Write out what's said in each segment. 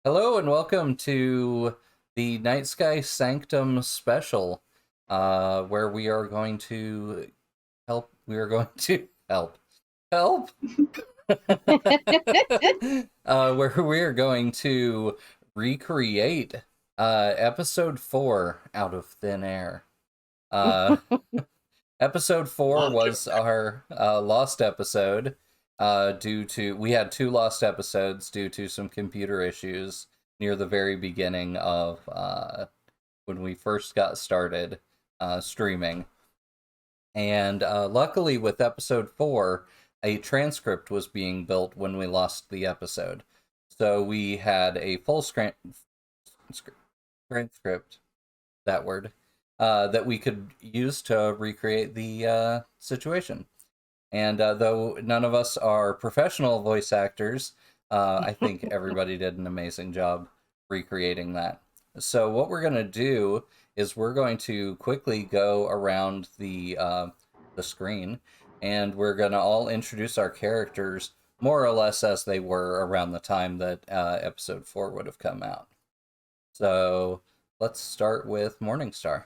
Hello and welcome to the Nightsky Sanctum special, where we are going to help. We are going to help. Where we are going to recreate episode 4 out of thin air. Episode 4 was our lost episode. We had 2 lost episodes due to some computer issues near the very beginning of when we first got started streaming. And luckily with episode 4, a transcript was being built when we lost the episode. So we had a full transcript, that word, that we could use to recreate the situation. And though none of us are professional voice actors, I think everybody did an amazing job recreating that. So what we're going to do is we're going to quickly go around the screen, and we're going to all introduce our characters more or less as they were around the time that episode 4 would have come out. So let's start with Morningstar.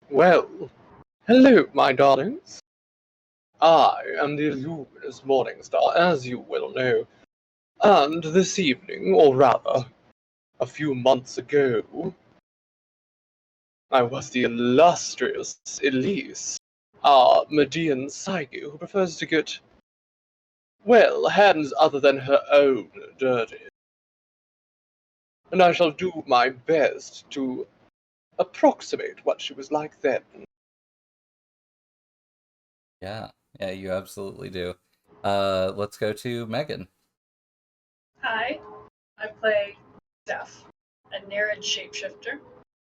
Well, hello, my darlings. I am the luminous Morningstar, as you well know. And this evening, or rather, a few months ago, I was the illustrious Elise, our Median Psyche who prefers to get, well, hands other than her own dirty. And I shall do my best to approximate what she was like then. Yeah, you absolutely do. Let's go to Megan. Hi, I play Steph, a Nereid shapeshifter.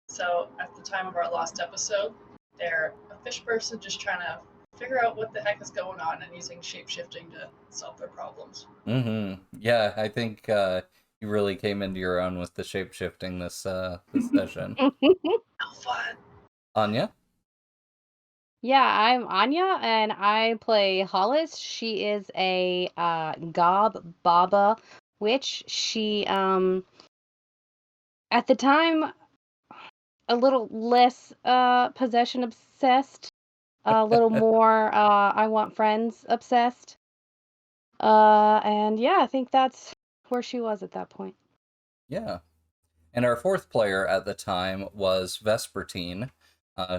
So at the time of our last episode, they're a fish person just trying to figure out what the heck is going on and using shapeshifting to solve their problems. Mm-hmm. Yeah, I think you really came into your own with the shapeshifting this session. How fun! Anya? Yeah, I'm Anya, and I play Hollis. She is a Gob Baba witch. She, at the time, a little less possession obsessed, a little more I want friends obsessed. And yeah, I think that's where she was at that point. Yeah. And our 4th player at the time was Vespertine,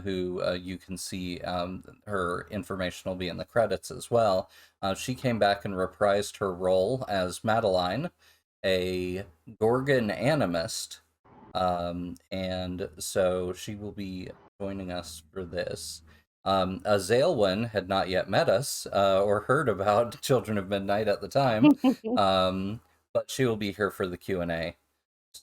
who you can see her information will be in the credits as well. She came back and reprised her role as Madeline, a Gorgon animist, and so she will be joining us for this. Azalwyn had not yet met us or heard about Children of Midnight at the time, but she will be here for the Q&A.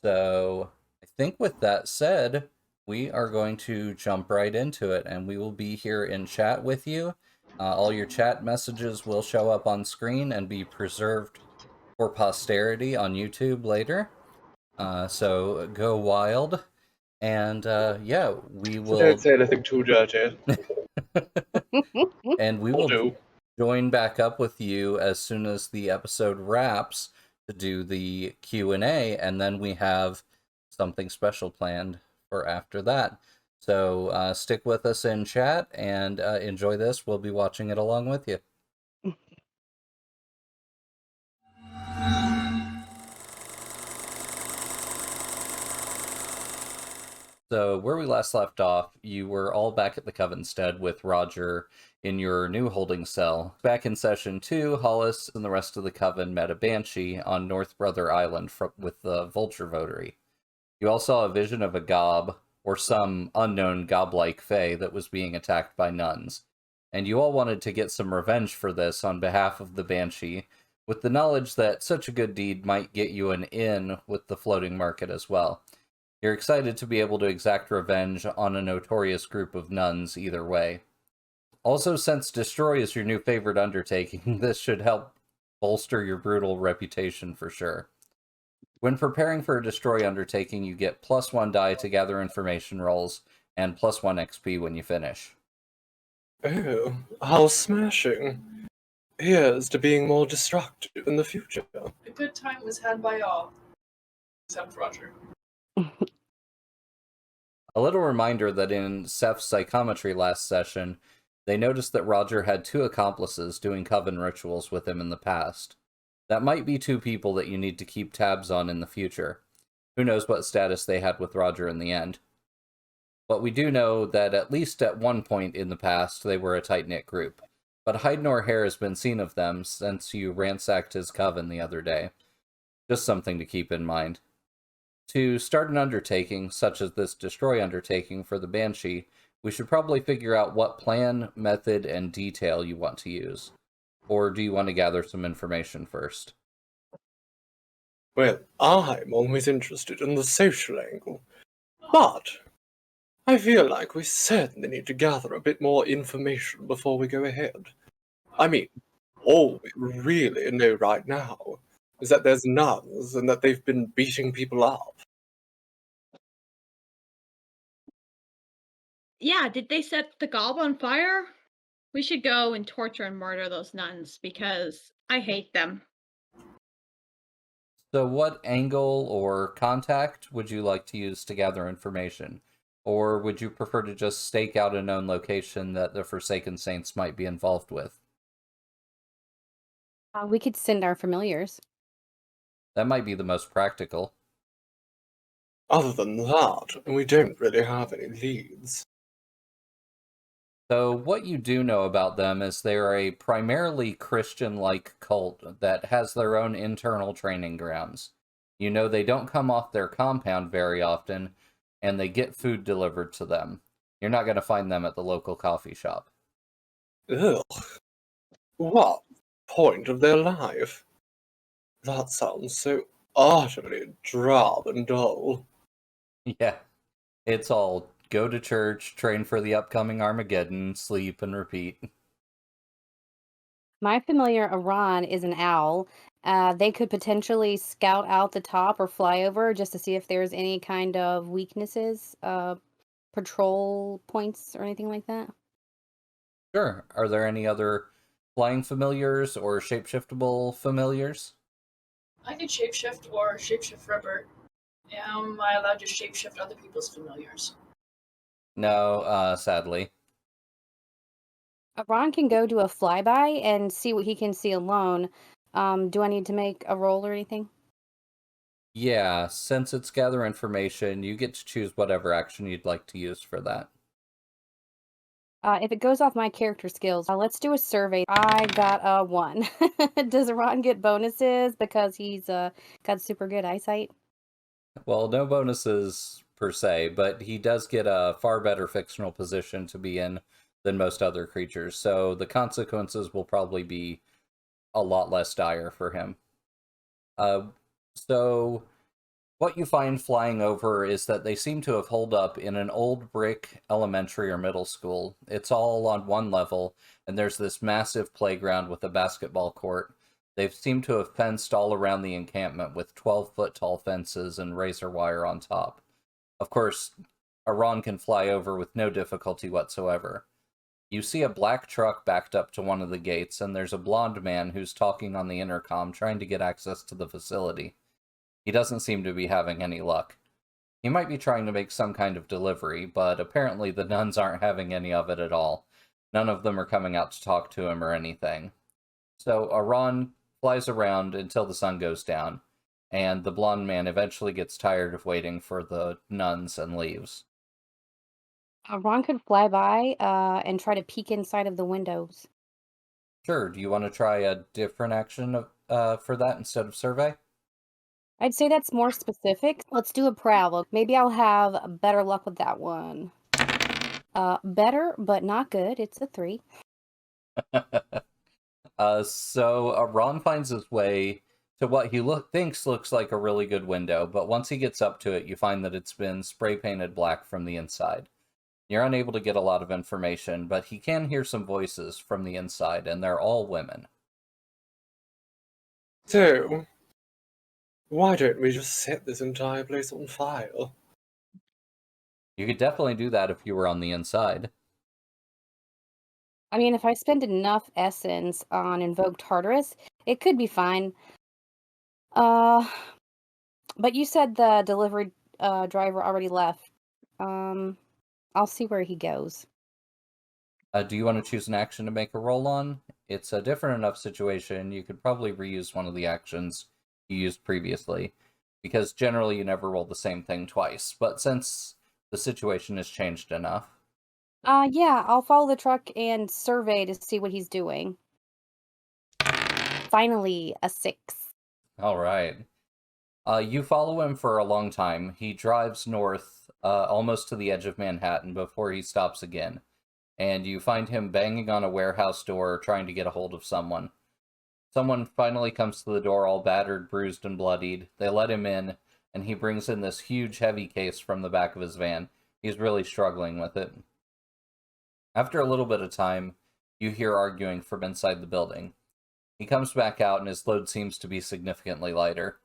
So I think with that said, we are going to jump right into it, and we will be here in chat with you. All your chat messages will show up on screen and be preserved for posterity on YouTube later. So go wild. And yeah, we will... So don't say anything too dirty. And we will join back up with you as soon as the episode wraps to do the Q&A, and then we have something special planned for after that. So stick with us in chat and enjoy this. We'll be watching it along with you. So where we last left off, you were all back at the Coven stead with Roger in your new holding cell. Back in session 2, Hollis and the rest of the Coven met a Banshee on North Brother Island with the Vulture Votary. You all saw a vision of a gob, or some unknown gob-like fae that was being attacked by nuns. And you all wanted to get some revenge for this on behalf of the Banshee, with the knowledge that such a good deed might get you an in with the floating market as well. You're excited to be able to exact revenge on a notorious group of nuns either way. Also, since Destroy is your new favorite undertaking, this should help bolster your brutal reputation for sure. When preparing for a Destroy undertaking, you get +1 die to gather information rolls, and +1 XP when you finish. Oh, how smashing. here's to being more destructive in the future. A good time was had by all, except Roger. A little reminder that in Seth's psychometry last session, they noticed that Roger had 2 accomplices doing Coven rituals with him in the past. That might be 2 people that you need to keep tabs on in the future. Who knows what status they had with Roger in the end. But we do know that at least at one point in the past, they were a tight-knit group. But hide nor hair has been seen of them since you ransacked his coven the other day. Just something to keep in mind. To start an undertaking, such as this destroy undertaking for the Banshee, we should probably figure out what plan, method, and detail you want to use. Or do you want to gather some information first? Well, I'm always interested in the social angle, but I feel like we certainly need to gather a bit more information before we go ahead. I mean, all we really know right now is that there's nuns and that they've been beating people up. Yeah, did they set the gob on fire? We should go and torture and murder those nuns because I hate them. So what angle or contact would you like to use to gather information? Or would you prefer to just stake out a known location that the Forsaken Saints might be involved with? We could send our familiars. That might be the most practical. Other than that, we don't really have any leads. So what you do know about them is they're a primarily Christian-like cult that has their own internal training grounds. You know they don't come off their compound very often, and they get food delivered to them. You're not going to find them at the local coffee shop. Ugh. What point of their life? That sounds so utterly drab and dull. Yeah, it's all go to church, train for the upcoming Armageddon, sleep, and repeat. My familiar Iran is an owl. They could potentially scout out the top or fly over just to see if there's any kind of weaknesses, patrol points or anything like that. Sure. Are there any other flying familiars or shapeshiftable familiars? I can shapeshift or shapeshift Ripper. Am I allowed to shapeshift other people's familiars? No, sadly. Iran can go do a flyby and see what he can see alone. Do I need to make a roll or anything? Yeah, since it's gather information, you get to choose whatever action you'd like to use for that. If it goes off my character skills, let's do a survey. I got a 1. Does Iran get bonuses because he's got super good eyesight? Well, no bonuses per se, but he does get a far better fictional position to be in than most other creatures, so the consequences will probably be a lot less dire for him. So what you find flying over is that they seem to have holed up in an old brick elementary or middle school. It's all on one level, and there's this massive playground with a basketball court. They seem to have fenced all around the encampment with 12-foot tall fences and razor wire on top. Of course, Iran can fly over with no difficulty whatsoever. You see a black truck backed up to one of the gates, and there's a blonde man who's talking on the intercom trying to get access to the facility. He doesn't seem to be having any luck. He might be trying to make some kind of delivery, but apparently the nuns aren't having any of it at all. None of them are coming out to talk to him or anything. So Iran flies around until the sun goes down, and the blonde man eventually gets tired of waiting for the nuns and leaves. Iran could fly by and try to peek inside of the windows. Sure, do you want to try a different action for that instead of survey? I'd say that's more specific. Let's do a prowl. Maybe I'll have better luck with that one. Better, but not good. It's a 3. So Ron finds his way to what he thinks looks like a really good window, but once he gets up to it, you find that it's been spray painted black from the inside. You're unable to get a lot of information, but he can hear some voices from the inside, and they're all women. So, why don't we just set this entire place on fire? You could definitely do that if you were on the inside. I mean, if I spend enough essence on Invoke Tartarus, it could be fine. Uh, but you said the delivery driver already left. I'll see where he goes. Do you want to choose an action to make a roll on? It's a different enough situation. You could probably reuse one of the actions you used previously, because generally you never roll the same thing twice. But since the situation has changed enough, Yeah, I'll follow the truck and survey to see what he's doing. Finally, a 6. all right. You follow him for a long time. He drives north, almost to the edge of Manhattan before he stops again. And you find him banging on a warehouse door trying to get a hold of someone. Someone finally comes to the door all battered, bruised, and bloodied. They let him in, and he brings in this huge heavy case from the back of his van. He's really struggling with it. After a little bit of time, you hear arguing from inside the building. He comes back out, and his load seems to be significantly lighter.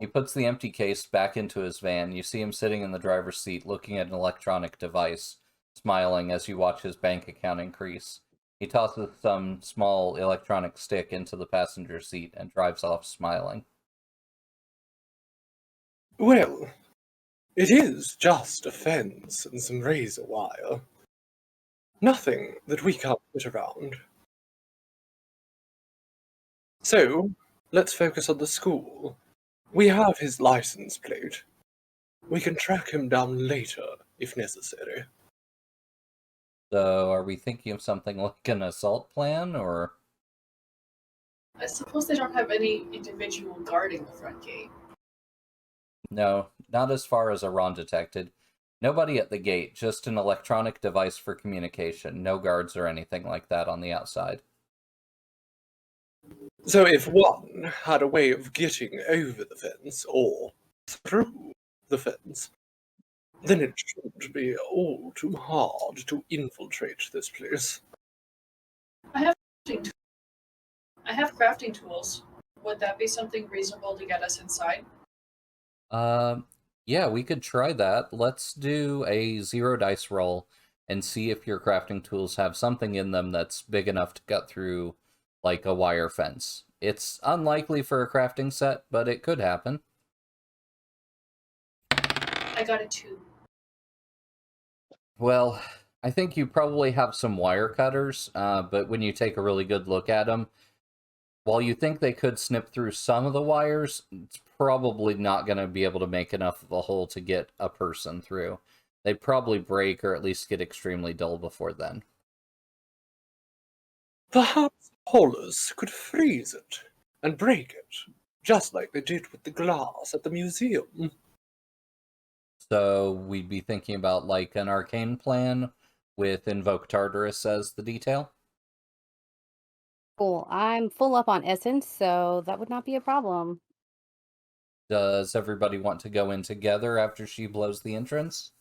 He puts the empty case back into his van. You see him sitting in the driver's seat looking at an electronic device, smiling as you watch his bank account increase. He tosses some small electronic stick into the passenger seat and drives off smiling. Well, it is just a fence and some razor wire. Nothing that we can't get around. So, let's focus on the school. We have his license plate. We can track him down later, if necessary. So, are we thinking of something like an assault plan, or... I suppose they don't have any individual guarding the front gate. No, not as far as Iran detected. Nobody at the gate, just an electronic device for communication. No guards or anything like that on the outside. So if one had a way of getting over the fence, or through the fence, then it shouldn't be all too hard to infiltrate this place. I have crafting tools. Would that be something reasonable to get us inside? Yeah, we could try that. Let's do a 0 dice roll and see if your crafting tools have something in them that's big enough to cut through, like, a wire fence. It's unlikely for a crafting set, but it could happen. I got a 2. Well, I think you probably have some wire cutters, but when you take a really good look at them, while you think they could snip through some of the wires, it's probably not going to be able to make enough of a hole to get a person through. They'd probably break or at least get extremely dull before then. Perhaps Hollis could freeze it and break it, just like they did with the glass at the museum. So we'd be thinking about like an arcane plan with Invoke Tartarus as the detail? Cool. I'm full up on essence, so that would not be a problem. Does everybody want to go in together after she blows the entrance?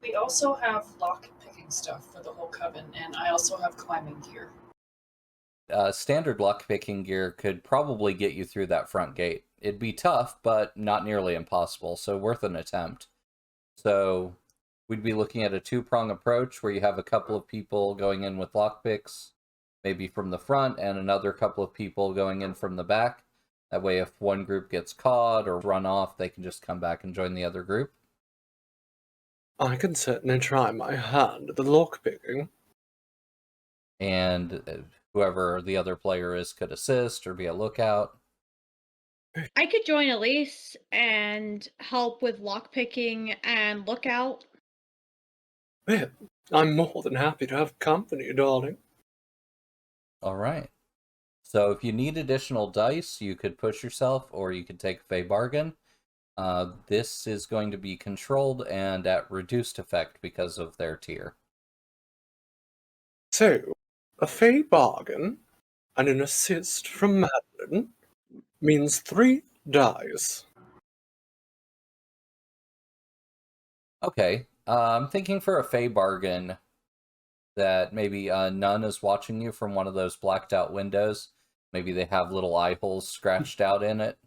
We also have lock-picking stuff for the whole Coven, and I also have climbing gear. Standard lockpicking gear could probably get you through that front gate. It'd be tough, but not nearly impossible, so worth an attempt. So we'd be looking at a 2-prong approach where you have a couple of people going in with lockpicks, maybe from the front, and another couple of people going in from the back. That way, if one group gets caught or run off, they can just come back and join the other group. I can certainly try my hand at the lockpicking. And whoever the other player is could assist or be a lookout. I could join Elise and help with lockpicking and lookout. Well, I'm more than happy to have company, darling. All right. So if you need additional dice, you could push yourself or you could take a Fey Bargain. This is going to be controlled and at reduced effect because of their tier. So, a Fey Bargain and an assist from Madeline means 3 dice. Okay. I'm thinking for a Fey Bargain that maybe Nun is watching you from one of those blacked out windows. Maybe they have little eye holes scratched out in it.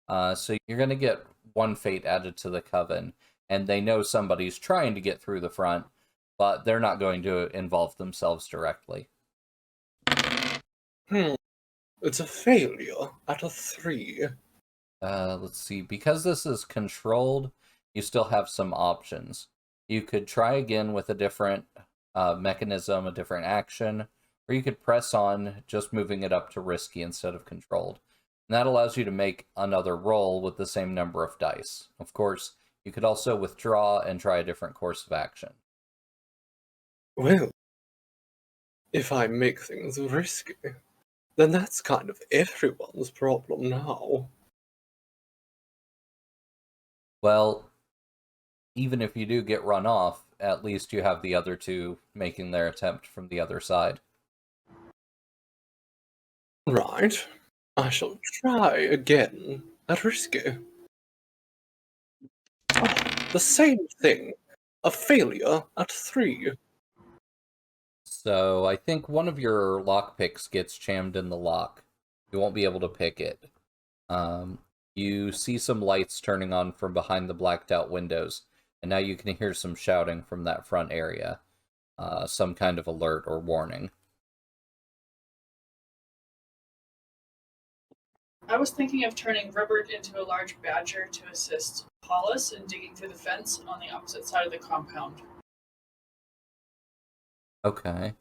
So you're going to get 1 fate added to the Coven, and they know somebody's trying to get through the front, but they're not going to involve themselves directly. It's a failure at a 3. Let's see. Because this is controlled, you still have some options. You could try again with a different mechanism, a different action, or you could press on, just moving it up to risky instead of controlled. And that allows you to make another roll with the same number of dice. Of course, you could also withdraw and try a different course of action. Well, if I make things risky, then that's kind of everyone's problem now. Well, even if you do get run off, at least you have the other two making their attempt from the other side. Right. I shall try again at risky. Oh, the same thing. A failure at 3. So I think one of your lockpicks gets jammed in the lock. You won't be able to pick it. You see some lights turning on from behind the blacked out windows, and now you can hear some shouting from that front area. Some kind of alert or warning. I was thinking of turning Rupert into a large badger to assist Hollis in digging through the fence on the opposite side of the compound. Okay.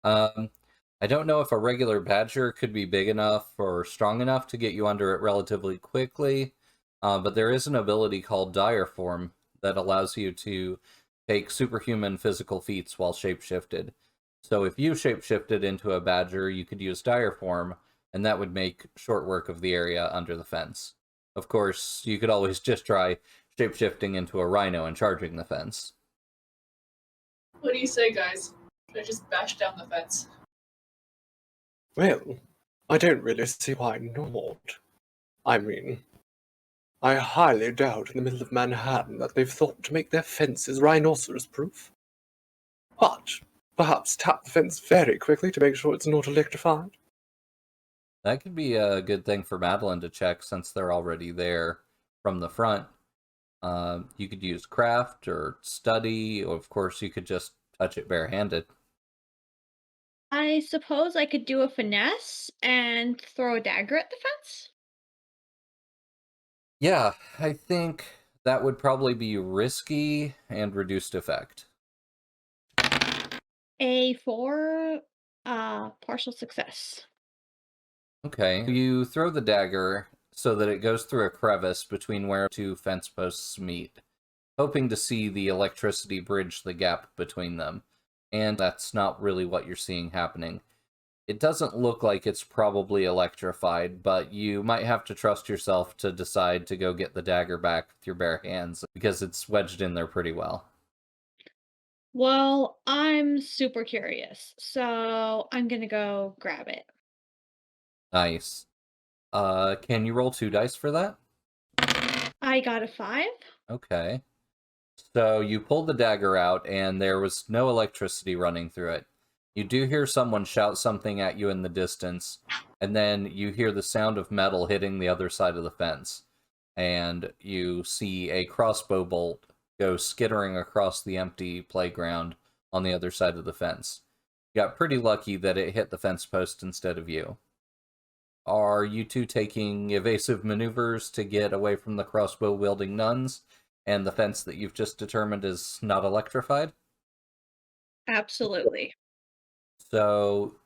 I don't know if a regular badger could be big enough or strong enough to get you under it relatively quickly, but there is an ability called Dire Form that allows you to take superhuman physical feats while shapeshifted. So if you shapeshifted into a badger, you could use Dire Form, and that would make short work of the area under the fence. Of course, you could always just try shapeshifting into a rhino and charging the fence. What do you say, guys? Should I just bash down the fence? Well, I don't really see why not. I mean, I highly doubt in the middle of Manhattan that they've thought to make their fences rhinoceros-proof. But perhaps tap the fence very quickly to make sure it's not electrified. That could be a good thing for Madeline to check since they're already there from the front. You could use craft or study, or of course you could just touch it barehanded. I suppose I could do a finesse and throw a dagger at the fence? Yeah, I think that would probably be risky and reduced effect. A 4, partial success. Okay, you throw the dagger so that it goes through a crevice between where two fence posts meet, hoping to see the electricity bridge the gap between them. And that's not really what you're seeing happening. It doesn't look like it's probably electrified, but you might have to trust yourself to decide to go get the dagger back with your bare hands, because it's wedged in there pretty well. Well, I'm super curious, so I'm gonna go grab it. Nice. Can you roll 2 dice for that? I got a 5. Okay. So you pulled the dagger out, and there was no electricity running through it. You do hear someone shout something at you in the distance, and then you hear the sound of metal hitting the other side of the fence. And you see a crossbow bolt go skittering across the empty playground on the other side of the fence. You got pretty lucky that it hit the fence post instead of you. Are you two taking evasive maneuvers to get away from the crossbow-wielding nuns and the fence that you've just determined is not electrified? Absolutely. So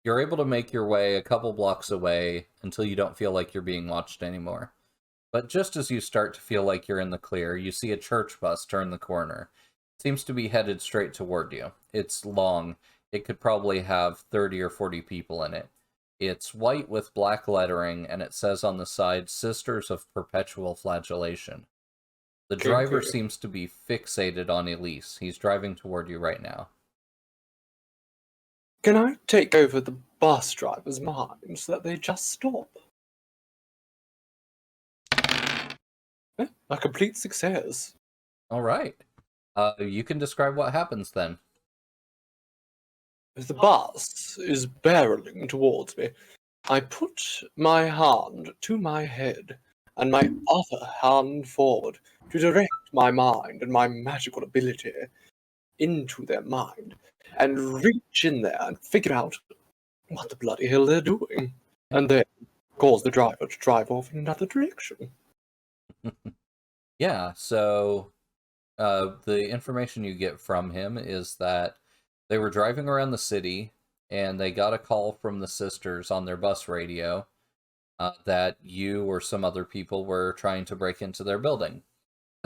you're able to make your way a couple blocks away until you don't feel like you're being watched anymore. But just as you start to feel like you're in the clear, you see a church bus turn the corner. It seems to be headed straight toward you. It's long. It could probably have 30 or 40 people in it. It's white with black lettering, and it says on the side, Sisters of Perpetual Flagellation. The driver seems to be fixated on Elise. He's driving toward you right now. Can I take over the bus driver's mind so that they just stop? A complete success. All right. You can describe what happens then. As the bus is barreling towards me, I put my hand to my head and my other hand forward to direct my mind and my magical ability into their mind and reach in there and figure out what the bloody hell they're doing, and then cause the driver to drive off in another direction. Yeah, so the information you get from him is that they were driving around the city and they got a call from the sisters on their bus radio that you or some other people were trying to break into their building.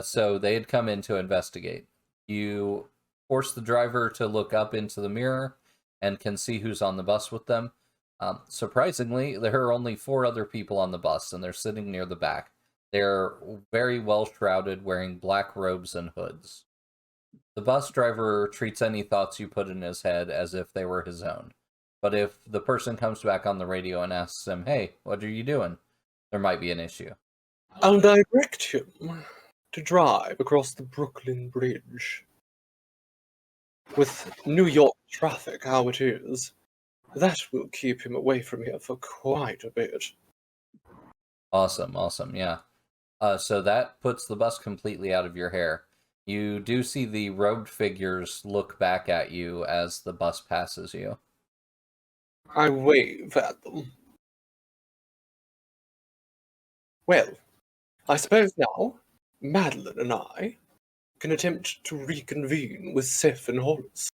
So they had come in to investigate. You force the driver to look up into the mirror and can see who's on the bus with them. Surprisingly, there are only 4 other people on the bus, and they're sitting near the back. They're very well shrouded, wearing black robes and hoods. The bus driver treats any thoughts you put in his head as if they were his own. But if the person comes back on the radio and asks him, "Hey, what are you doing?" there might be an issue. I'll direct him to drive across the Brooklyn Bridge. With New York traffic how it is, that will keep him away from here for quite a bit. Awesome, yeah. So that puts the bus completely out of your hair. You do see the robed figures look back at you as the bus passes you. I wave at them. Well, I suppose now Madeline and I can attempt to reconvene with Seth and Hollis.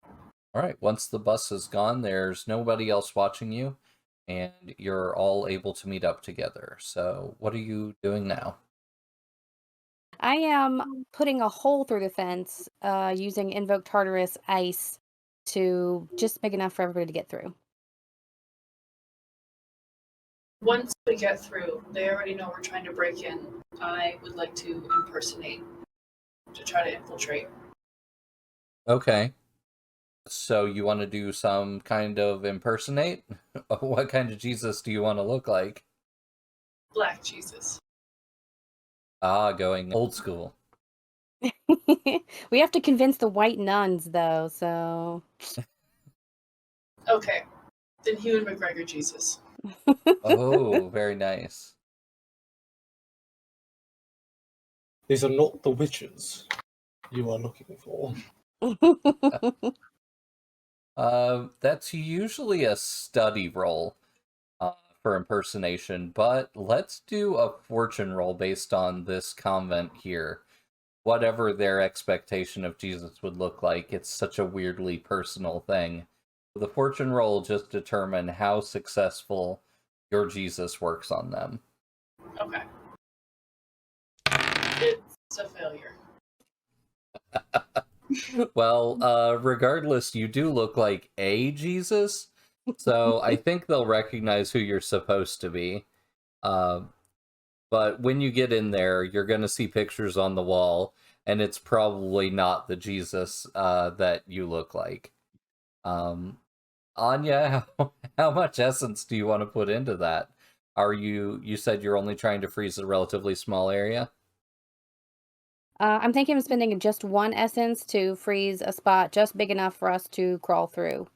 All right, once the bus is gone, there's nobody else watching you, and you're all able to meet up together. So what are you doing now? I am putting a hole through the fence using Invoke Tartarus Ice to just big enough for everybody to get through. Once we get through, they already know we're trying to break in. I would like to impersonate to try to infiltrate. Okay. So you want to do some kind of impersonate? What kind of Jesus do you want to look like? Black Jesus. Going old school. We have to convince the white nuns, though, so... Okay. Then Hugh and McGregor Jesus. Oh, very nice. These are not the witches you are looking for. That's usually a study roll for impersonation, but let's do a fortune roll based on this convent here. Whatever their expectation of Jesus would look like, it's such a weirdly personal thing. The fortune roll just determine how successful your Jesus works on them. Okay. It's a failure. Well, regardless, you do look like a Jesus, so I think they'll recognize who you're supposed to be. But when you get in there, you're going to see pictures on the wall, and it's probably not the Jesus that you look like. Anya, how much essence do you want to put into that? You said you're only trying to freeze a relatively small area? I'm thinking of spending just 1 essence to freeze a spot just big enough for us to crawl through.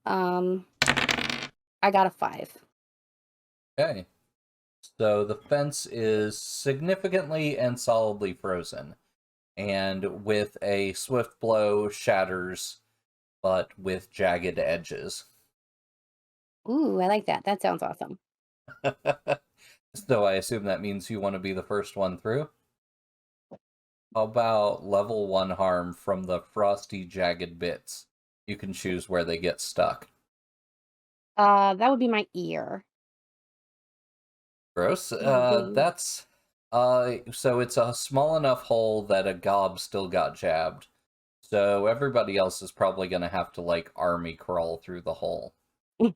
I got a 5. Okay. So the fence is significantly and solidly frozen, and with a swift blow shatters, but with jagged edges. Ooh, I like that. That sounds awesome. So I assume that means you want to be the first one through? How about level 1 harm from the frosty jagged bits? You can choose where they get stuck. That would be my ear. Gross. Mhm. That's so it's a small enough hole that a gob still got jabbed. So everybody else is probably gonna have to like army crawl through the hole. Oh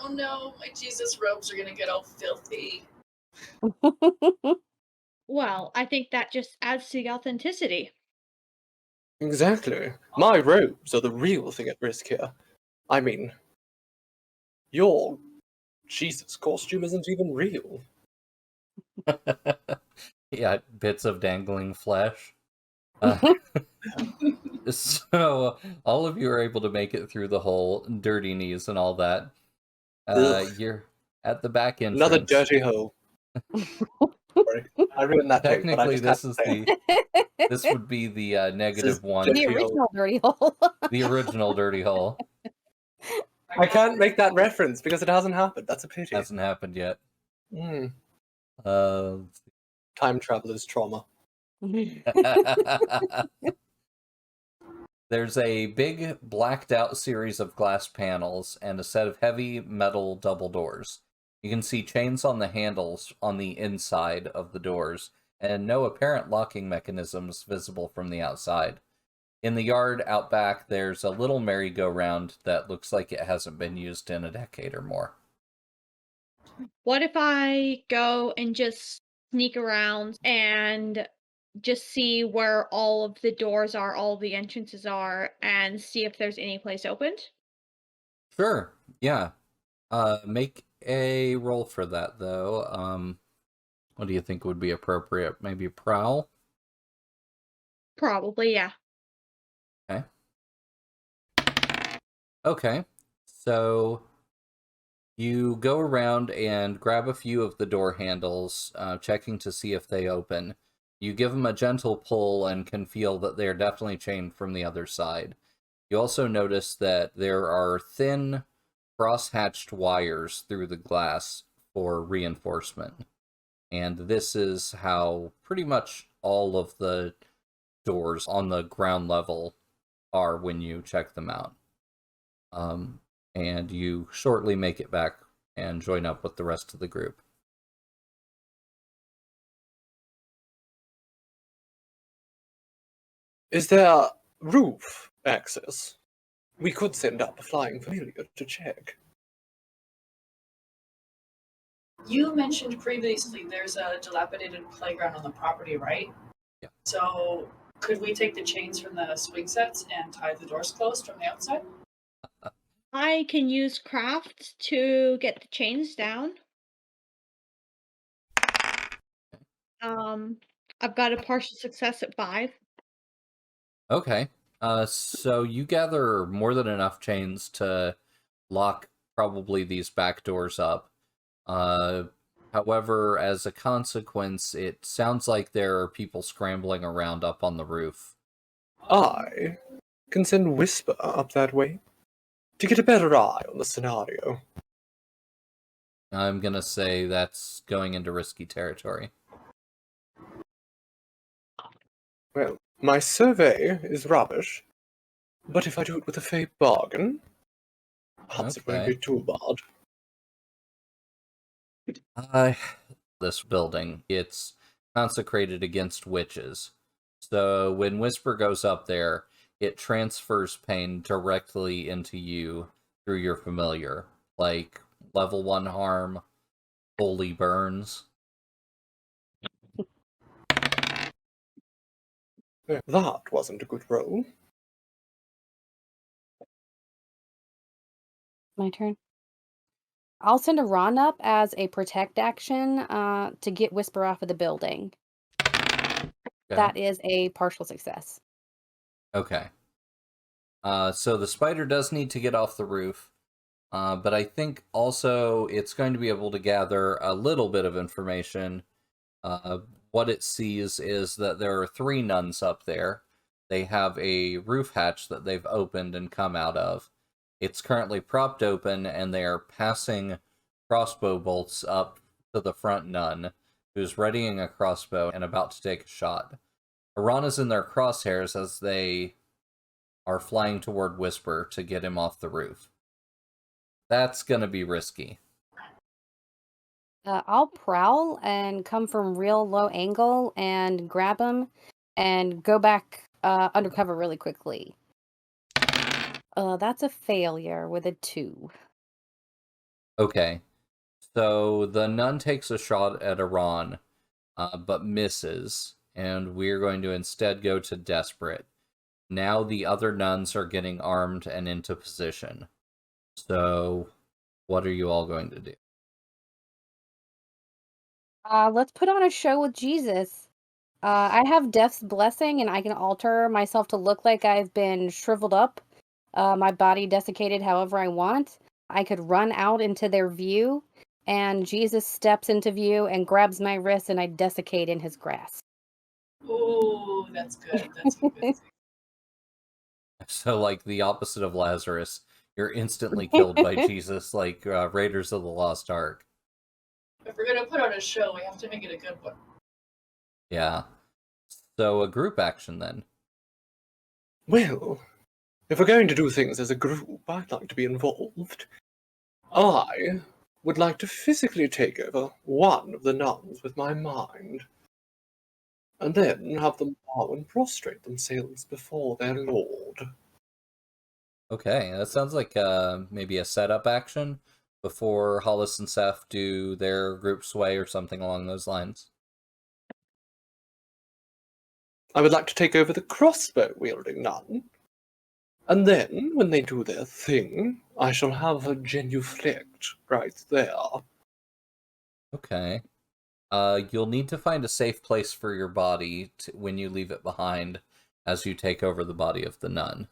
no, my Jesus robes are gonna get all filthy. Well, I think that just adds to the authenticity. Exactly. My robes are the real thing at risk here. I mean, your Jesus costume isn't even real. Yeah, bits of dangling flesh. So all of you are able to make it through the hole, dirty knees and all that. Ugh. You're at the back entrance. Another dirty hole. Sorry, I ruined that joke, but I Technically, just had this to is say it. This would be the negative one. The Dirty hole. original dirty hole. The original dirty hole. I can't make that reference because it hasn't happened. That's a pity. Hasn't happened yet. Mm. Let's see. Time traveler's trauma. There's a big blacked out series of glass panels and a set of heavy metal double doors. You can see chains on the handles on the inside of the doors, and no apparent locking mechanisms visible from the outside. In the yard out back, there's a little merry-go-round that looks like it hasn't been used in a decade or more. What if I go and just sneak around and just see where all of the doors are, all the entrances are, and see if there's any place opened? Sure, yeah. Make a roll for that, though. What do you think would be appropriate? Maybe prowl? Probably, yeah. Okay, so you go around and grab a few of the door handles, checking to see if they open. You give them a gentle pull and can feel that they are definitely chained from the other side. You also notice that there are thin, cross-hatched wires through the glass for reinforcement. And this is how pretty much all of the doors on the ground level are when you check them out. And you shortly make it back and join up with the rest of the group. Is there roof access? We could send up a flying familiar to check. You mentioned previously there's a dilapidated playground on the property, right? Yeah. So could we take the chains from the swing sets and tie the doors closed from the outside? I can use craft to get the chains down. I've got a partial success at 5. Okay. So you gather more than enough chains to lock probably these back doors up. However, as a consequence, it sounds like there are people scrambling around up on the roof. I can send Whisper up that way to get a better eye on the scenario. I'm gonna say that's going into risky territory. Well, my survey is rubbish, but if I do it with a fake bargain, perhaps it won't Okay. be too bad. This building, it's consecrated against witches. So when Whisper goes up there, it transfers pain directly into you through your familiar, like level 1 harm, holy burns. That wasn't a good roll. My turn. I'll send a Ron up as a protect action to get Whisper off of the building. Okay. That is a partial success. Okay. So the spider does need to get off the roof, but I think also it's going to be able to gather a little bit of information. What it sees is that there are 3 nuns up there. They have a roof hatch that they've opened and come out of. It's currently propped open, and they are passing crossbow bolts up to the front nun, who's readying a crossbow and about to take a shot. Iran is in their crosshairs as they are flying toward Whisper to get him off the roof. That's gonna be risky. I'll prowl and come from real low angle and grab him and go back undercover really quickly. That's a failure with a 2. Okay. So the nun takes a shot at Iran, but misses, and we're going to instead go to Desperate. Now the other nuns are getting armed and into position. So, what are you all going to do? Let's put on a show with Jesus. I have Death's Blessing, and I can alter myself to look like I've been shriveled up, my body desiccated however I want. I could run out into their view, and Jesus steps into view and grabs my wrist, and I desiccate in his grasp. Ooh, that's good. That's convincing. So, like the opposite of Lazarus, you're instantly killed by Jesus, like Raiders of the Lost Ark. If we're gonna put on a show, we have to make it a good one. Yeah. So, a group action then. Well, if we're going to do things as a group, I'd like to be involved. I would like to physically take over one of the nuns with my mind, and then have them bow and prostrate themselves before their lord. Okay, that sounds like maybe a setup action before Hollis and Seth do their group sway or something along those lines. I would like to take over the crossbow-wielding nun, and then, when they do their thing, I shall have a genuflect right there. Okay. You'll need to find a safe place for your body when you leave it behind as you take over the body of the nun.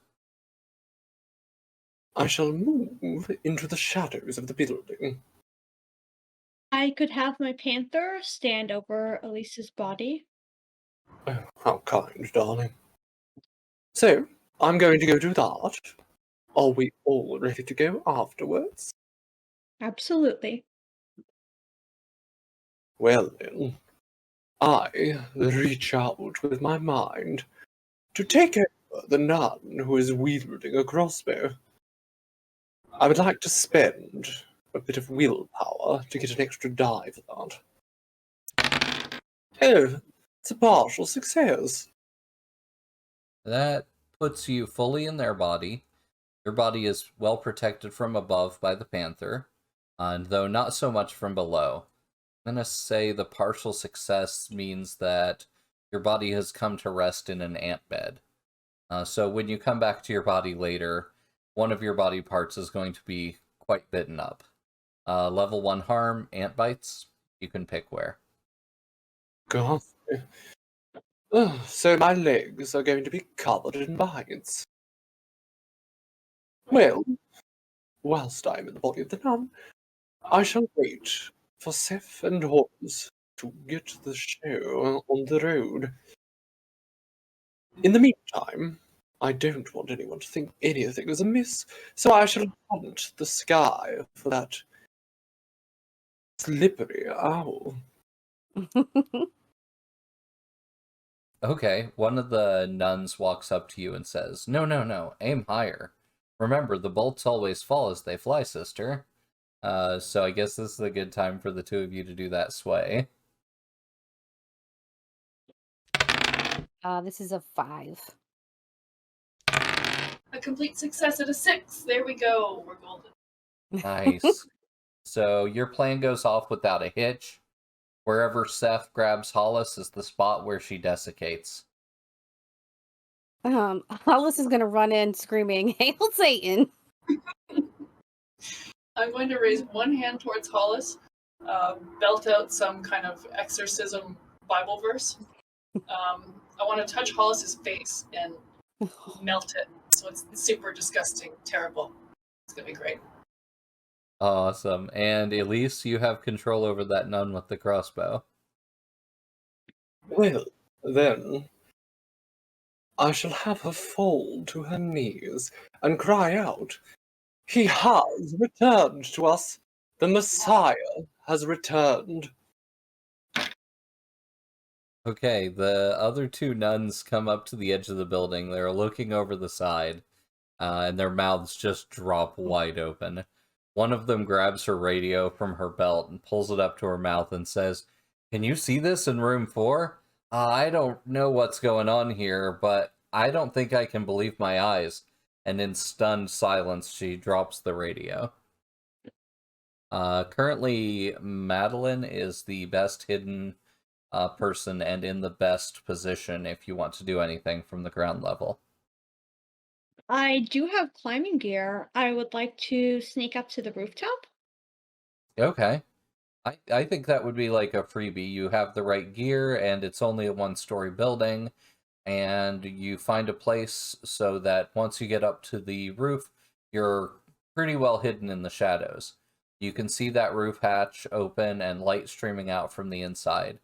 I shall move into the shadows of the building. I could have my panther stand over Elise's body. Oh, how kind, darling. So, I'm going to go do that. Are we all ready to go afterwards? Absolutely. Well then, I reach out with my mind to take over the nun who is wielding a crossbow. I would like to spend a bit of willpower to get an extra die for that. Oh, it's a partial success. That puts you fully in their body. Your body is well protected from above by the panther, and though not so much from below. I'm going to say the partial success means that your body has come to rest in an ant bed. So when you come back to your body later, one of your body parts is going to be quite bitten up. Level 1 harm, ant bites, you can pick where. God. So my legs are going to be covered in bites. Well, whilst I'm in the body of the nun, I shall wait for Seth and Holmes to get the show on the road. In the meantime, I don't want anyone to think anything is amiss, so I shall hunt the sky for that slippery owl. Okay, one of the nuns walks up to you and says, No, no, no, aim higher. Remember, the bolts always fall as they fly, sister. So I guess this is a good time for the two of you to do that sway. This is a 5. A complete success at a 6. There we go. We're golden. Nice. So your plan goes off without a hitch. Wherever Seth grabs Hollis is the spot where she desiccates. Hollis is gonna run in screaming, "Hail Satan!" I'm going to raise one hand towards Hollis, belt out some kind of exorcism Bible verse. I want to touch Hollis's face and melt it, so it's super disgusting, terrible. It's gonna be great. Awesome. And Elise, you have control over that nun with the crossbow. Well, then, I shall have her fall to her knees and cry out, He has returned to us! The Messiah has returned! Okay, the other two nuns come up to the edge of the building. They're looking over the side, and their mouths just drop wide open. One of them grabs her radio from her belt and pulls it up to her mouth and says, Can you see this in room 4? I don't know what's going on here, but I don't think I can believe my eyes. And in stunned silence, she drops the radio. Currently, Madeline is the best hidden person and in the best position if you want to do anything from the ground level. I do have climbing gear. I would like to sneak up to the rooftop. Okay. I think that would be like a freebie. You have the right gear, and it's only a one-story building, and you find a place so that once you get up to the roof, you're pretty well hidden in the shadows. You can see that roof hatch open and light streaming out from the inside.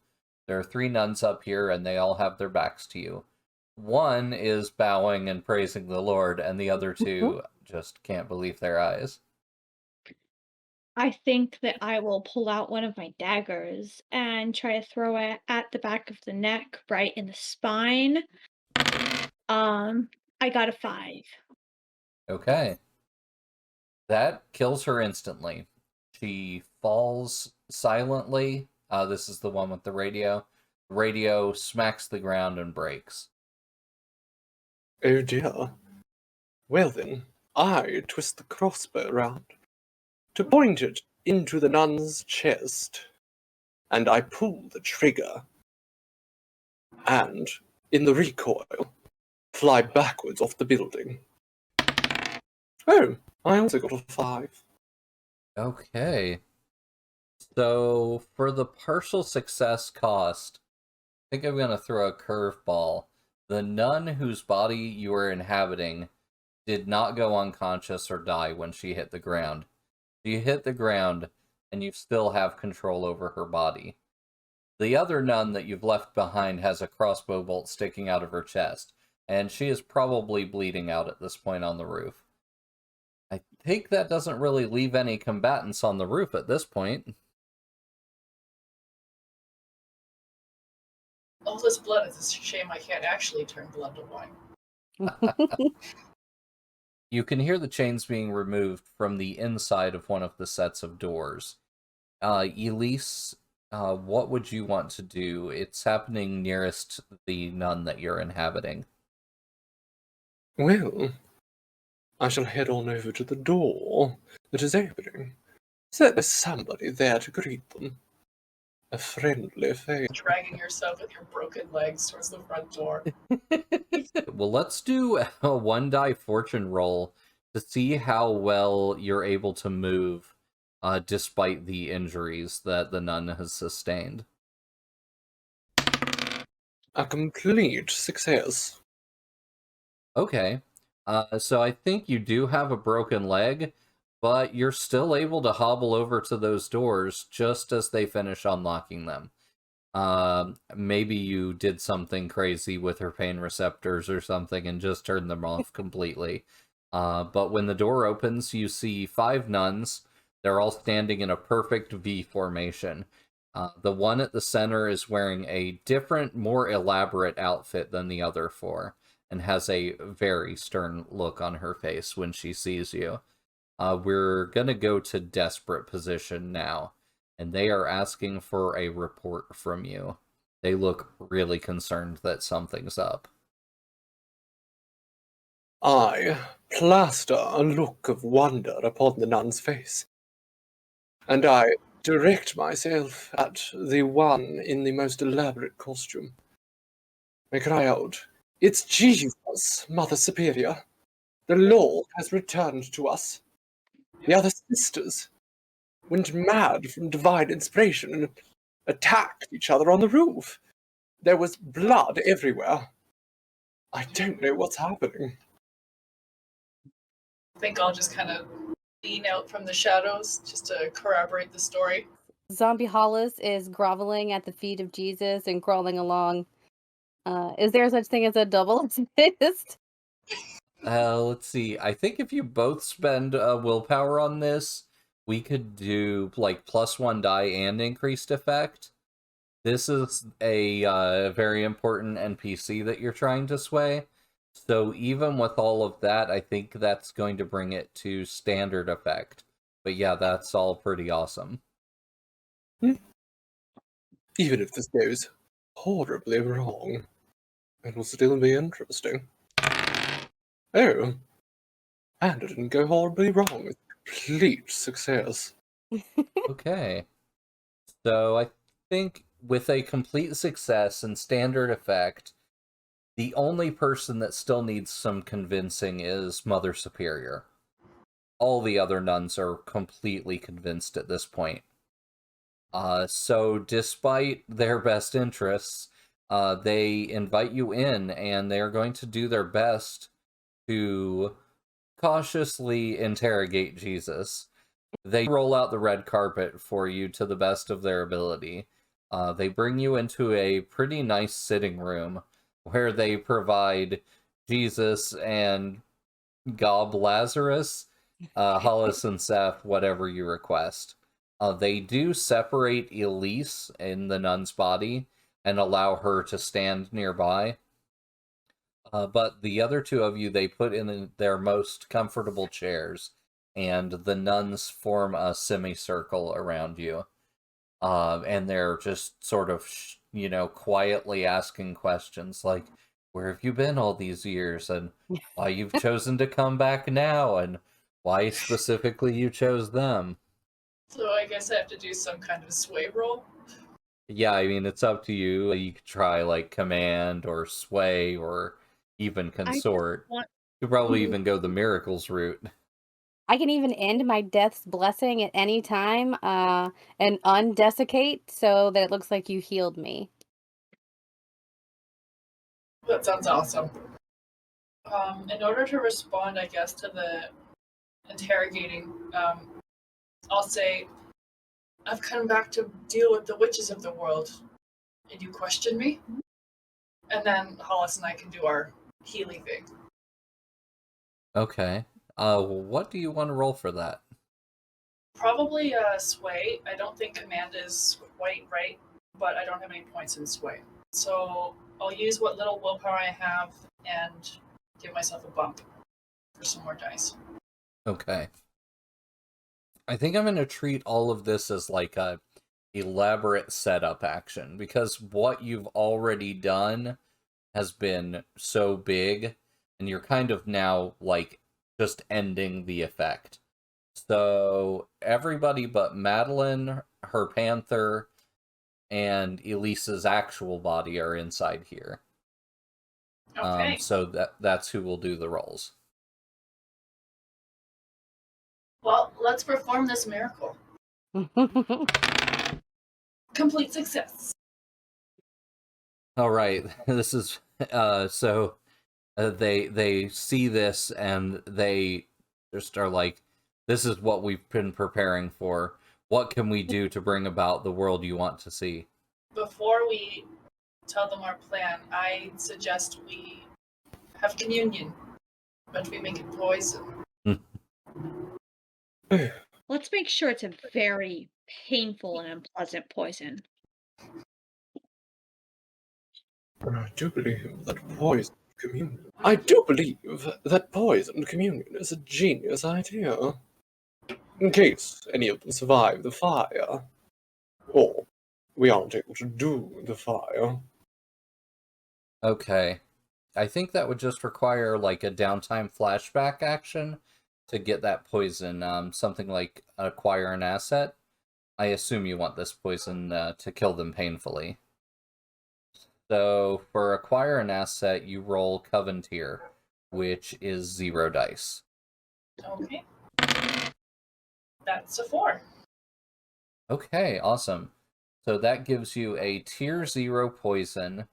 There are 3 nuns up here, and they all have their backs to you. One is bowing and praising the Lord, and the other 2 just can't believe their eyes. I think that I will pull out one of my daggers and try to throw it at the back of the neck, right in the spine. I got a 5. Okay. That kills her instantly. She falls silently. This is the one with the radio. The radio smacks the ground and breaks. Oh dear. Well then, I twist the crossbow round to point it into the nun's chest, and I pull the trigger, and, in the recoil, fly backwards off the building. Oh, I also got a 5. Okay. So, for the partial success cost, I think I'm going to throw a curveball. The nun whose body you are inhabiting did not go unconscious or die when she hit the ground. She hit the ground, and you still have control over her body. The other nun that you've left behind has a crossbow bolt sticking out of her chest, and she is probably bleeding out at this point on the roof. I think that doesn't really leave any combatants on the roof at this point. All this blood, it's a shame I can't actually turn blood to wine. You can hear the chains being removed from the inside of one of the sets of doors. Elise, what would you want to do? It's happening nearest the nun that you're inhabiting. Well, I shall head on over to the door that is opening, so that there's somebody there to greet them. A friendly face. Dragging yourself with your broken legs towards the front door. Well, let's do a 1 die fortune roll to see how well you're able to move despite the injuries that the nun has sustained. A complete success. Okay. So I think you do have a broken leg, but you're still able to hobble over to those doors just as they finish unlocking them. Maybe you did something crazy with her pain receptors or something and just turned them off completely. But when the door opens, you see 5 nuns. They're all standing in a perfect V formation. The one at the center is wearing a different, more elaborate outfit than the other 4, and has a very stern look on her face when she sees you. We're gonna go to desperate position now, and they are asking for a report from you. They look really concerned that something's up. I plaster a look of wonder upon the nun's face, and I direct myself at the one in the most elaborate costume. I cry out, "It's Jesus, Mother Superior! The Lord has returned to us. The other sisters went mad from divine inspiration and attacked each other on the roof. There was blood everywhere. I don't know what's happening." I think I'll just kind of lean out from the shadows just to corroborate the story. Zombie Hollis is groveling at the feet of Jesus and crawling along. Is there such thing as a double assist? Let's see. I think if you both spend willpower on this, we could do like +1 die and increased effect. This is a very important NPC that you're trying to sway. So even with all of that, I think that's going to bring it to standard effect. But yeah, that's all pretty awesome. Even if this goes horribly wrong, it will still be interesting. Oh, and it didn't go horribly wrong. It's a complete success. Okay. So I think with a complete success and standard effect, the only person that still needs some convincing is Mother Superior. All the other nuns are completely convinced at this point. So despite their best interests, they invite you in, and they are going to do their best to cautiously interrogate Jesus. They roll out the red carpet for you to the best of their ability. They bring you into a pretty nice sitting room where they provide Jesus and Gob Lazarus, Hollis and Seth, whatever you request. They do separate Elise in the nun's body and allow her to stand nearby. But the other two of you, they put in their most comfortable chairs, and the nuns form a semicircle around you. And they're just sort of, quietly asking questions like, where have you been all these years? And why you've chosen to come back now? And why specifically you chose them? So I guess I have to do some kind of sway roll. Yeah, I mean, it's up to you. You could try, like, command or sway or even consort. want You could probably to- even go the miracles route. I can even end my death's blessing at any time and undesiccate so that it looks like you healed me. That sounds awesome. In order to respond, I guess, to the interrogating, I'll say, I've come back to deal with the witches of the world. And you question me? And then Hollis and I can do our healing thing. Okay. What do you want to roll for that? Probably sway. I don't think command is quite right, but I don't have any points in sway. So I'll use what little willpower I have and give myself a bump for some more dice. Okay. I think I'm going to treat all of this as like a elaborate setup action, because what you've already done has been so big, and you're kind of now like just ending the effect. So everybody but Madeline, her panther, and Elisa's actual body are inside here. Okay. So that's who will do the rolls. Well, let's perform this miracle. Complete success. All right, this is so they see this and they just are like, this is what we've been preparing for. What can we do to bring about the world you want to see? Before we tell them our plan, I suggest we have communion, but we make it poison. Let's make sure it's a very painful and unpleasant poison. I do believe that poison communion. I do believe that poison communion is a genius idea. In case any of them survive the fire, or we aren't able to do the fire. Okay. I think that would just require like a downtime flashback action to get that poison. Something like acquire an asset. I assume you want this poison to kill them painfully. So for acquire an asset, you roll Coven tier, which is 0 dice. Okay. That's a 4. Okay, awesome. So that gives you a tier 0 poison.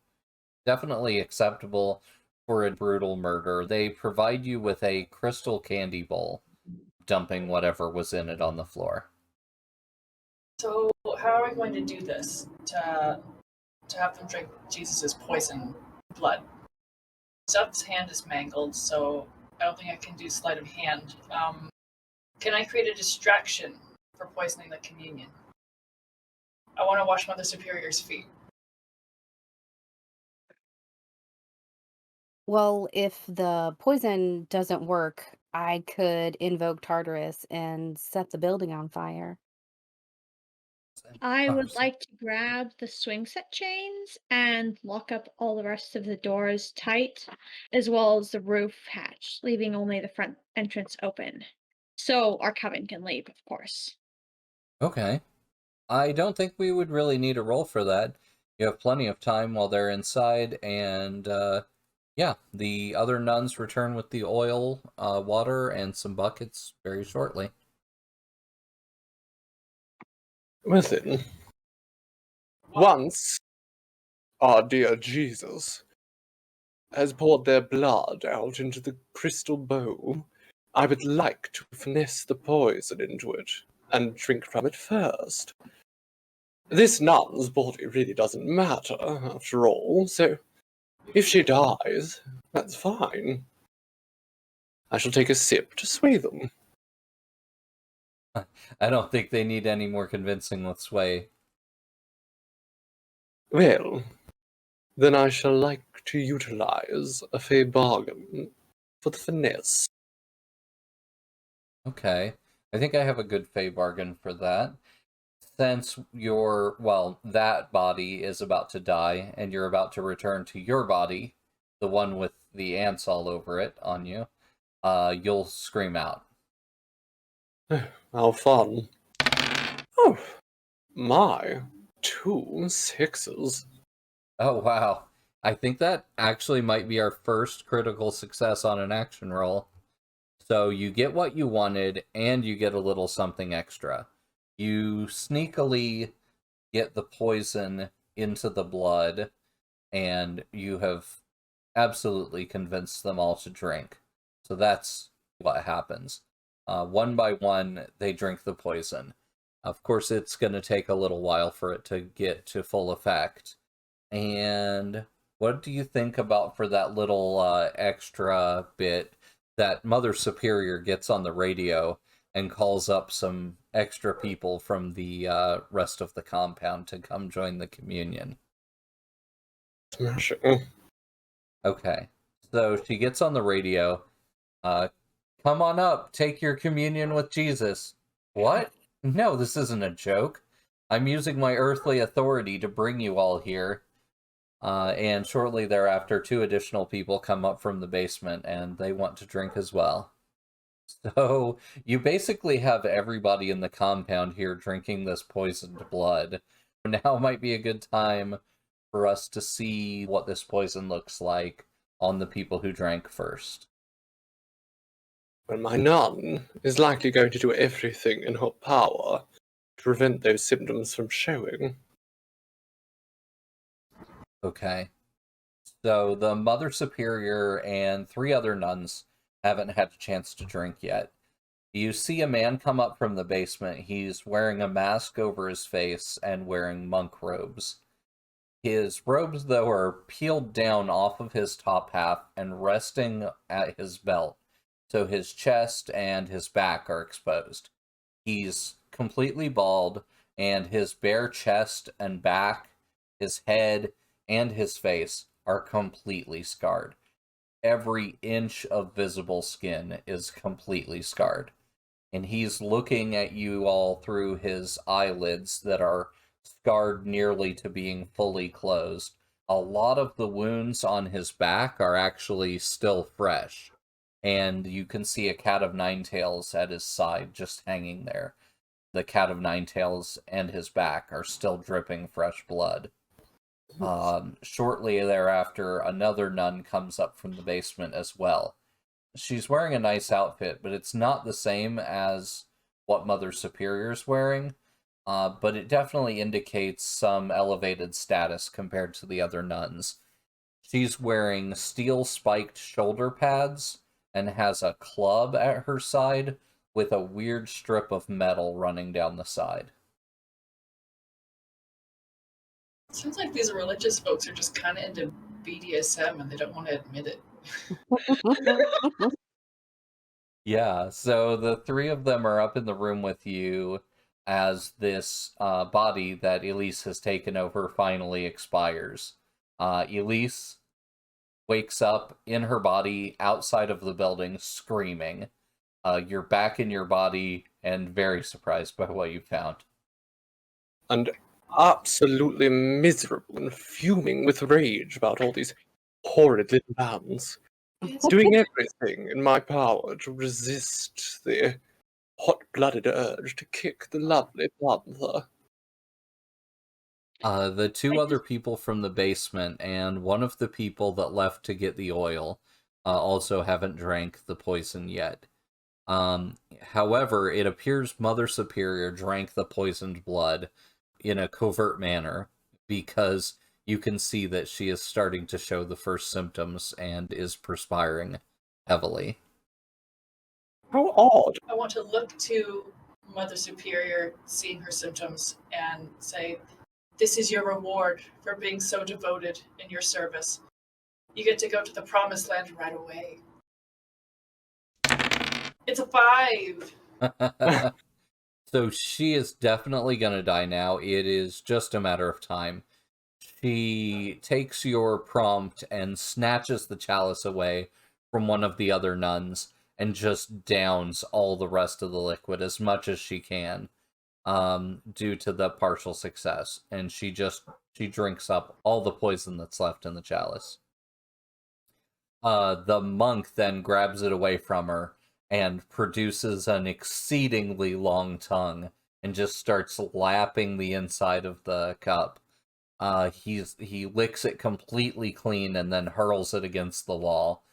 Definitely acceptable for a brutal murder. They provide you with a crystal candy bowl, dumping whatever was in it on the floor. So how are we going to do this to have them drink Jesus' poison blood? Seth's hand is mangled, so I don't think I can do sleight of hand. Can I create a distraction for poisoning the communion? I want to wash Mother Superior's feet. Well, if the poison doesn't work, I could invoke Tartarus and set the building on fire. I would so- like to grab the swing set chains and lock up all the rest of the doors tight, as well as the roof hatch, leaving only the front entrance open. So our coven can leave, of course. Okay. I don't think we would really need a roll for that. You have plenty of time while they're inside, and yeah, the other nuns return with the oil, water, and some buckets very shortly. Listen, once our dear Jesus has poured their blood out into the crystal bowl, I would like to finesse the poison into it and drink from it first. This nun's body really doesn't matter, after all, so if she dies, that's fine. I shall take a sip to sway them. I don't think they need any more convincing with sway. Well, then I shall like to utilize a fey bargain for the finesse. Okay. I think I have a good fey bargain for that. Since that body is about to die, and you're about to return to your body, the one with the ants all over it on you, you'll scream out. How fun. Oh, my. 2 6s. Oh, wow. I think that actually might be our first critical success on an action roll. So you get what you wanted, and you get a little something extra. You sneakily get the poison into the blood, and you have absolutely convinced them all to drink. So that's what happens. One by one, they drink the poison. Of course, it's going to take a little while for it to get to full effect. And what do you think about for that little extra bit that Mother Superior gets on the radio and calls up some extra people from the rest of the compound to come join the communion? Smashing. Okay, so she gets on the radio. Come on up, take your communion with Jesus. What? No, this isn't a joke. I'm using my earthly authority to bring you all here. And shortly thereafter, 2 additional people come up from the basement, and they want to drink as well. So you basically have everybody in the compound here drinking this poisoned blood. Now might be a good time for us to see what this poison looks like on the people who drank first. Well, my nun is likely going to do everything in her power to prevent those symptoms from showing. Okay. So the Mother Superior and 3 other nuns haven't had a chance to drink yet. You see a man come up from the basement. He's wearing a mask over his face and wearing monk robes. His robes, though, are peeled down off of his top half and resting at his belt, so his chest and his back are exposed. He's completely bald, and his bare chest and back, his head, and his face are completely scarred. Every inch of visible skin is completely scarred. And he's looking at you all through his eyelids that are scarred nearly to being fully closed. A lot of the wounds on his back are actually still fresh. And you can see a cat of 9 tails at his side just hanging there. The cat of 9 tails and his back are still dripping fresh blood. Shortly thereafter, another nun comes up from the basement as well. She's wearing a nice outfit, but it's not the same as what Mother Superior's wearing, but it definitely indicates some elevated status compared to the other nuns. She's wearing steel-spiked shoulder pads and has a club at her side with a weird strip of metal running down the side. Sounds like these religious folks are just kind of into BDSM and they don't want to admit it. Yeah, so the 3 of them are up in the room with you as this body that Elise has taken over finally expires. Elise wakes up in her body outside of the building screaming. You're back in your body and very surprised by what you found. And absolutely miserable and fuming with rage about all these horrid little bands. Doing everything in my power to resist the hot-blooded urge to kick the lovely panther. The 2 other people from the basement and one of the people that left to get the oil also haven't drank the poison yet. However, it appears Mother Superior drank the poisoned blood in a covert manner because you can see that she is starting to show the first symptoms and is perspiring heavily. How odd. I want to look to Mother Superior, seeing her symptoms, and say, This is your reward for being so devoted in your service. You get to go to the promised land right away. It's a 5. So she is definitely going to die now. It is just a matter of time. She takes your prompt and snatches the chalice away from one of the other nuns and just downs all the rest of the liquid as much as she can, due to the partial success. And she drinks up all the poison that's left in the chalice. The monk then grabs it away from her and produces an exceedingly long tongue and just starts lapping the inside of the cup. He licks it completely clean and then hurls it against the wall.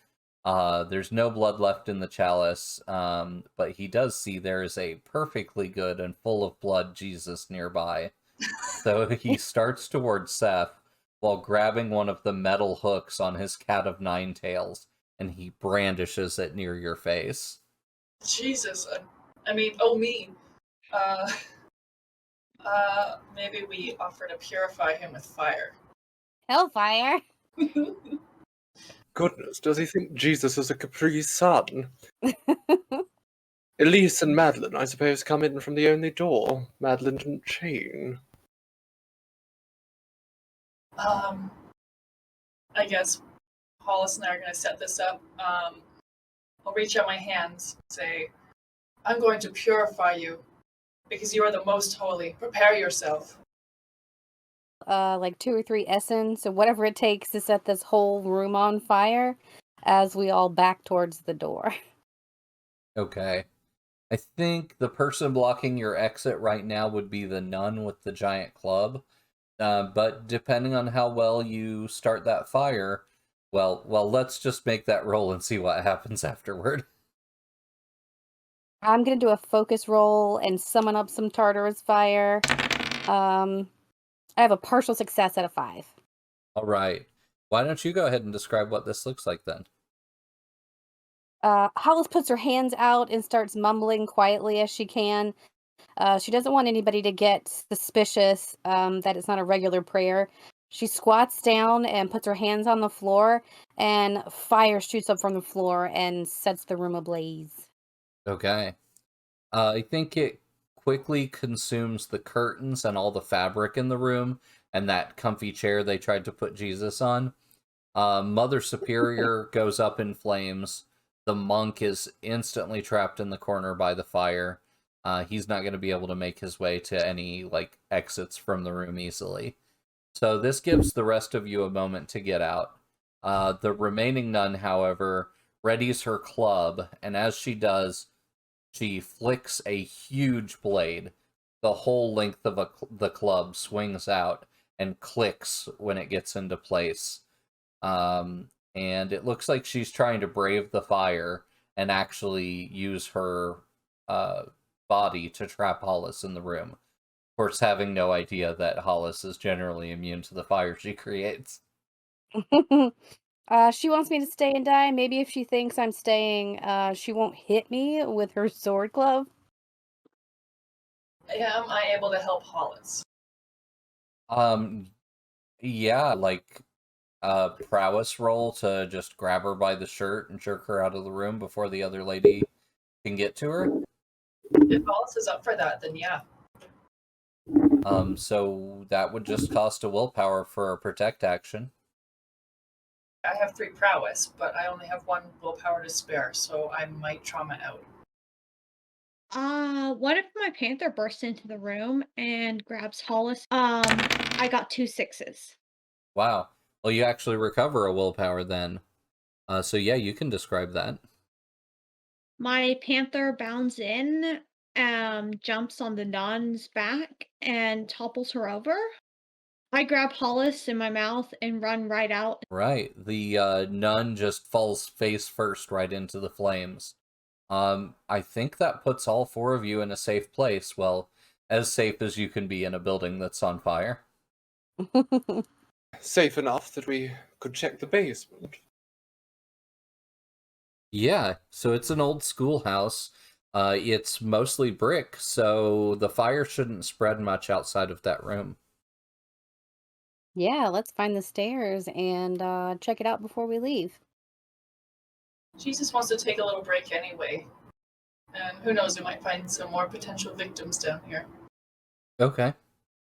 There's no blood left in the chalice, but he does see there is a perfectly good and full of blood Jesus nearby. So he starts towards Seth while grabbing one of the metal hooks on his cat of nine tails, and he brandishes it near your face. Jesus. Me. Maybe we offer to purify him with fire. Hellfire. Goodness, does he think Jesus is a Capri Sun? Elise and Madeline, I suppose, come in from the only door. Madeline didn't chain. I guess Hollis and I are going to set this up. I'll reach out my hands and say, I'm going to purify you because you are the most holy. Prepare yourself. Like 2 or 3 essence, or whatever it takes to set this whole room on fire as we all back towards the door. Okay. I think the person blocking your exit right now would be the nun with the giant club. But depending on how well you start that fire, well, let's just make that roll and see what happens afterward. I'm gonna do a focus roll and summon up some Tartarus fire. I have a partial success at a 5. All right. Why don't you go ahead and describe what this looks like then? Hollis puts her hands out and starts mumbling quietly as she can. She doesn't want anybody to get suspicious that it's not a regular prayer. She squats down and puts her hands on the floor, and fire shoots up from the floor and sets the room ablaze. Okay. I think it quickly consumes the curtains and all the fabric in the room and that comfy chair they tried to put Jesus on. Mother Superior goes up in flames. The monk is instantly trapped in the corner by the fire. He's not going to be able to make his way to any exits from the room easily. So this gives the rest of you a moment to get out. The remaining nun, however, readies her club, and as she does, she flicks a huge blade. The whole length of the club swings out and clicks when it gets into place. And it looks like she's trying to brave the fire and actually use her body to trap Hollis in the room. Of course, having no idea that Hollis is generally immune to the fire she creates. She wants me to stay and die. Maybe if she thinks I'm staying, she won't hit me with her sword glove. Am I able to help Hollis? Yeah, prowess roll to just grab her by the shirt and jerk her out of the room before the other lady can get to her. If Hollis is up for that, then yeah. So that would just cost a willpower for a protect action. I have 3 prowess, but I only have 1 willpower to spare, so I might trauma out. What if my panther bursts into the room and grabs Hollis? I got 2 6s. Wow. Well, you actually recover a willpower then. So yeah, you can describe that. My panther bounds in, jumps on the nun's back, and topples her over. I grab Hollis in my mouth and run right out. Right. The nun just falls face first right into the flames. I think that puts all 4 of you in a safe place. Well, as safe as you can be in a building that's on fire. Safe enough that we could check the basement. Yeah, so it's an old schoolhouse. It's mostly brick, so the fire shouldn't spread much outside of that room. Yeah, let's find the stairs and check it out before we leave. Jesus wants to take a little break anyway. And who knows, we might find some more potential victims down here. Okay.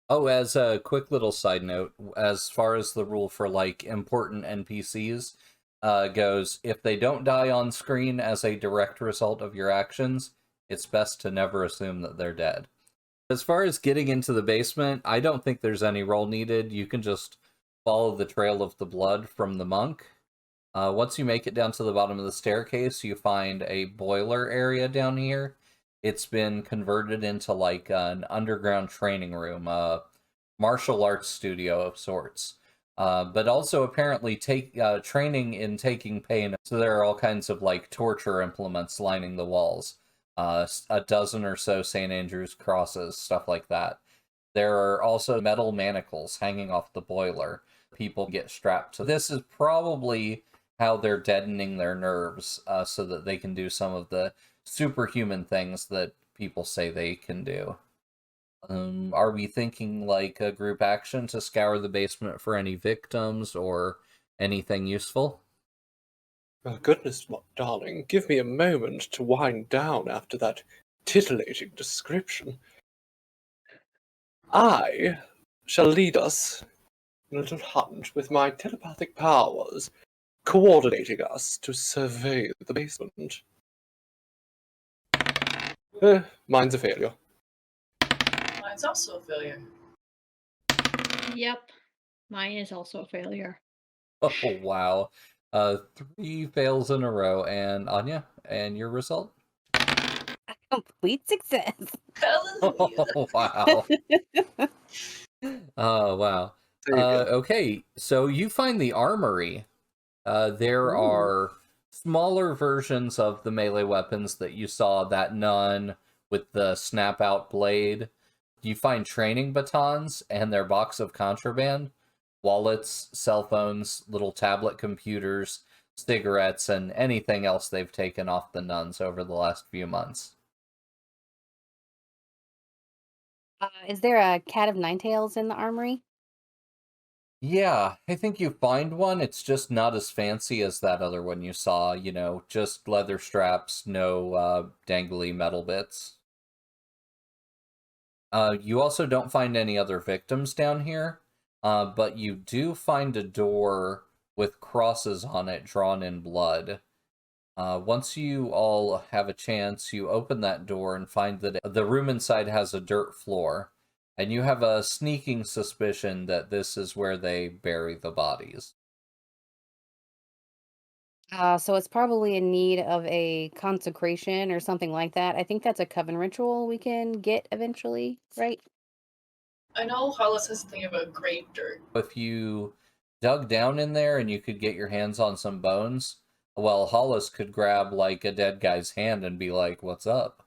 Oh, as a quick little side note, as far as the rule for like important NPCs goes, if they don't die on screen as a direct result of your actions, it's best to never assume that they're dead. As far as getting into the basement, I don't think there's any roll needed. You can just follow the trail of the blood from the monk. Once you make it down to the bottom of the staircase, you find a boiler area down here. It's been converted into like an underground training room, a martial arts studio of sorts. But also apparently training in taking pain. So there are all kinds of like torture implements lining the walls. A dozen or so St. Andrew's crosses, stuff like that. There are also metal manacles hanging off the boiler. People get strapped to. This is probably how they're deadening their nerves so that they can do some of the superhuman things that people say they can do. Are we thinking like a group action to scour the basement for any victims or anything useful? Oh, goodness, darling, give me a moment to wind down after that titillating description. I shall lead us in a little hunt with my telepathic powers, coordinating us to survey the basement. Mine's a failure. Mine's also a failure. Yep. Mine is also a failure. Oh, wow. 3 fails in a row. And Anya, and your result? A complete success. Hallelujah. Oh, wow. Oh, wow. Savior. Okay, so you find the armory. There Ooh. are smaller versions of the melee weapons that you saw, that nun with the snap out blade. You find training batons and their box of contraband, wallets, cell phones, little tablet computers, cigarettes, and anything else they've taken off the nuns over the last few months. Is there a cat of nine tails in the armory? Yeah, I think you find one. It's just not as fancy as that other one you saw, just leather straps, no dangly metal bits. You also don't find any other victims down here, but you do find a door with crosses on it drawn in blood. Once you all have a chance, you open that door and find that the room inside has a dirt floor, and you have a sneaking suspicion that this is where they bury the bodies. So it's probably in need of a consecration or something like that. I think that's a coven ritual we can get eventually, right? I know Hollis has a thing about grave dirt. If you dug down in there and you could get your hands on some bones, well, Hollis could grab like a dead guy's hand and be like, "What's up?"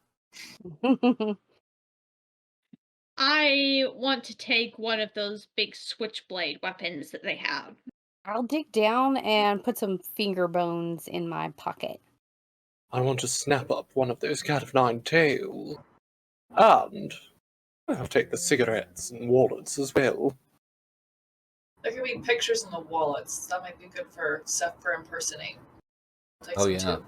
I want to take one of those big switchblade weapons that they have. I'll dig down and put some finger bones in my pocket. I want to snap up one of those cat of nine tails. And I'll take the cigarettes and wallets as well. There could be pictures in the wallets. That might be good for Seth for impersonating. Take Oh, some yeah. too.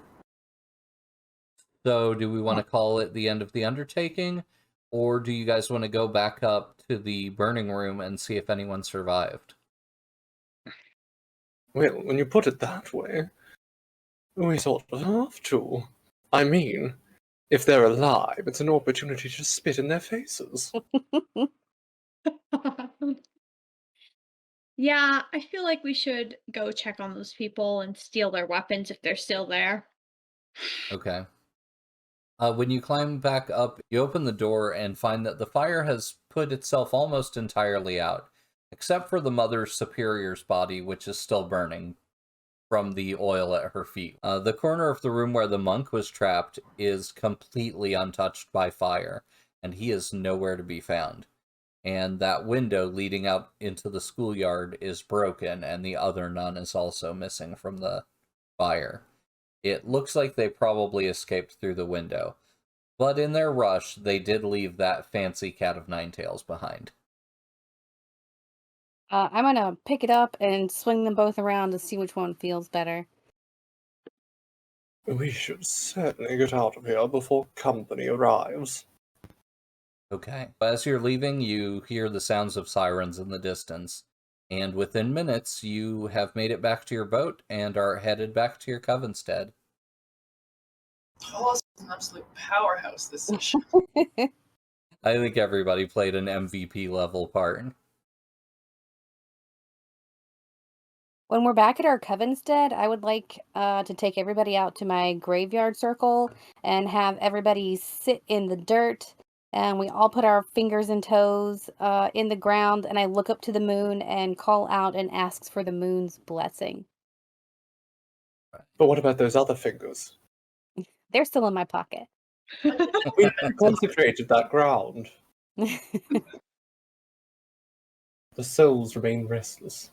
So, do we want to call it the end of the undertaking, or do you guys want to go back up to the burning room and see if anyone survived? Well, when you put it that way, we sort of have to. I mean, if they're alive, it's an opportunity to spit in their faces. Yeah, I feel like we should go check on those people and steal their weapons if they're still there. Okay. When you climb back up, you open the door and find that the fire has put itself almost entirely out, except for the Mother Superior's body, which is still burning from the oil at her feet. The corner of the room where the monk was trapped is completely untouched by fire, and he is nowhere to be found. And that window leading out into the schoolyard is broken, and the other nun is also missing from the fire. It looks like they probably escaped through the window, but in their rush, they did leave that fancy cat of nine tails behind. I'm gonna pick it up and swing them both around to see which one feels better. We should certainly get out of here before company arrives. Okay. As you're leaving, you hear the sounds of sirens in the distance, and within minutes, you have made it back to your boat and are headed back to your Covenstead. Hollis is an absolute powerhouse this session. I think everybody played an MVP level part. When we're back at our Covenstead, I would like to take everybody out to my graveyard circle and have everybody sit in the dirt, and we all put our fingers and toes in the ground, and I look up to the moon and call out and asks for the moon's blessing. But what about those other fingers? They're still in my pocket. We consecrated that ground. The souls remain restless.